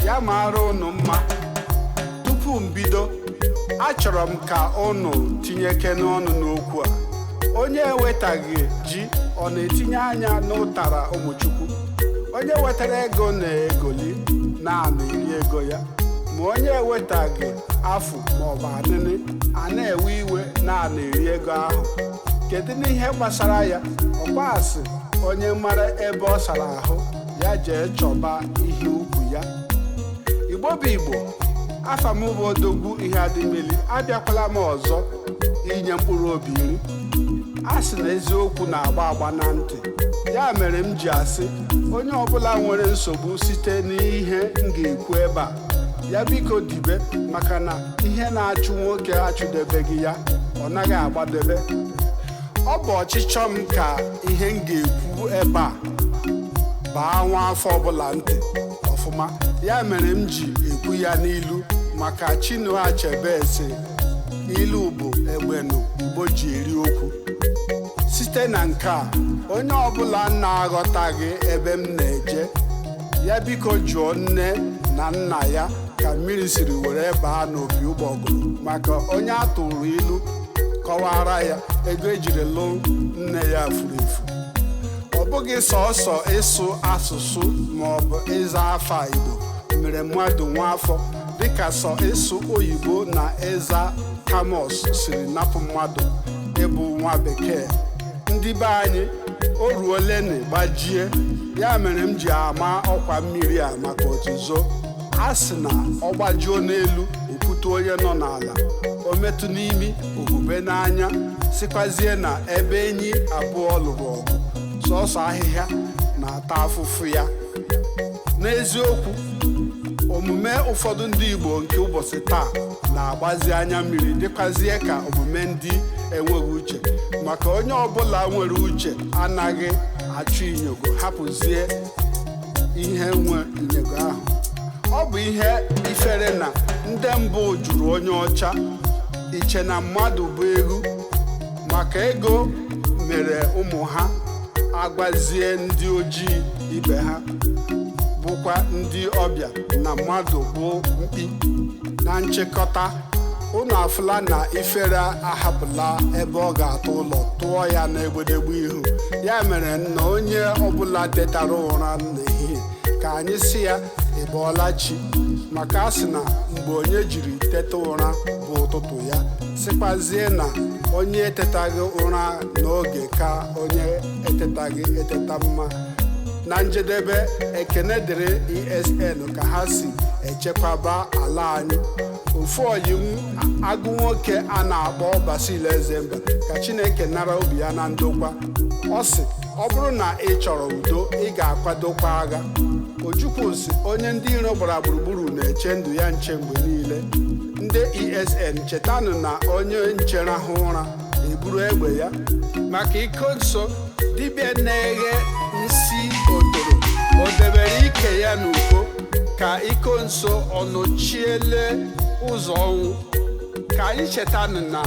ya mara unu mma. Tupu mbido, achọrọ m ka unu tinyeke n'ọnụ n'okwu a. Onye ewetaghị ji ọ na-etinye anya n'ụtara ụmụchukwu. Onye wetara ego na-egoli naanị eri ego ya, ma onye ewetaghị afụ maọbụ anịnị a na-ewe iwe naanị eri ego ahụ. Kedu n'ihe gbasara ya? Ọkpasị onye mara ebe ọ sara ahụ ya jee chọba ihe ukwu ya. Igbo bụ Igbo, afa m bụ Odogwu ihe adịmeli. Abịakwala m ọzọ inye mkpụrụ obi nri. A sị na eziokwu na-agba agba na ntị, ya mere m ji asị onye ọbụla nwere nsogbu site n'ihe m ga-ekwu ebe a, ya biko dibe, maka na ihe na-achụ nwoke achụdebeghị ya, ọ naghị agbadebe. Ọ bụ ọchịchọ m ka ihe m ga-ekwu ebe a baa nwa afọ ọbụla ntị ọfụma, ya mere m ji ekwu ya n'ilu, maka Chinua Achebe sị ilu bụ egbenu Igbo ji eri okwu. Site na nke a, onye ọbụla na-aghọtaghị ebe m na-eje, ya biko jụọ nne na nna ya ka mmiri siri were baa n'opi ụgbọgụrụ, maka onye atụrụ ilu kọwara ya ego ejiri lụ nne ya furu efu. Ọ bụghị sọọsọ ịsụ asụsụ maọbụ ịza afa Igbo mere mmadụ nwa afọ, dịka sọ ịsụ oyibo na ịza Kamos siri napụ mmadụ ịbụ nwa bekee. Ndị be anyị o ruole na gbajie, ya mere m ji ama ọkwa mmiri a maka otuzo. A sị na ọ gbajuo n'elu okwute onye nọ n'ala, o metụ n'imi ohube n'anya, sikwazie na ebe enyi abụọ lụrụ ọgụ, sọọsọ ahịhịa na-ata afụfụ ya. N'eziokwu, omume ụfọdụ ndị Igbo nke ụbọchị taa na-agbazi anya mmiri, dịkwazie ka omume ndị enweghị uche, maka onye ọbụla nwere uche anaghị achụ inyogo hapụzie ihe nwe inyogo ahụ. Ọ bụ ihe ifere na ndị mbụ jụrụ onye ọcha iche na mmadụ bụ egwu, maka ego mere ụmụ ha agbazie ndị ojii ibe ha bụkwa ndị ọbịa na mmadụ bụ mkpi. Na nchịkọta, unu afụla na ifere ahapụla ebe ọ ga-atụ ụlọ tụọ ya n'egbedegbu ihu. Ya mere na onye ọbụla tetara ụra n'ehihie ka anyị si ya ịbọọla chi, maka a sị na mgbe onye jiri teta ụra bụ ụtụtụ ya, sịkwazie na onye etetaghị ụra n'oge ka onye etetaghị eteta mma. Na njedebe, ekene dịrị ESN ka ha si echekwaba ala anyị. Ofu oyi m agụ nwoke a na-akpọ Basil Ezemba, ka Chineke nara obi ya na ndokwa. Ọ sị ọ bụrụ na ị chọrọ udo, ị ga-akwadokwa agha. Ojukwu sị onye ndị iro gbara gburugburu na-eche ndụ ya nche mgbe niile. Ndị ESN chetanụ na onye nche rahụ ụra eburu egbe ya. Maka iko nso, dibịa na-eghe nsi otoro o debere ike ya n'uko, ka iko nso ọ nọchiele ụzọ ọnwụ. Ka anyị chetanụ na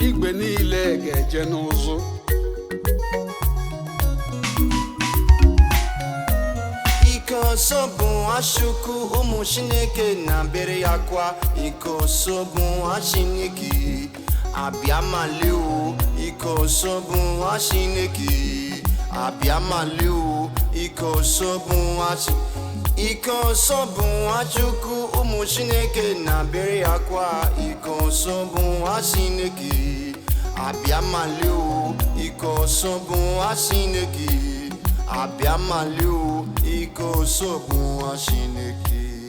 igwe niile ga-eje n'ụzụ. Iko nso bụ Achukwu, ụmụ Chineke na-abịara ya kwa. Iko nso bụ Chineke abịa malio. Iko nso bụ Chineke abịa malio. Iko nso bụ Iko nso bụ Achukwu, ụmụ Chineke na-abịara ya kwa. Iko nso bụ Chineke abịa malio. Iko nso bụ Chineke abịa malio. Iko nso bụ Chineke.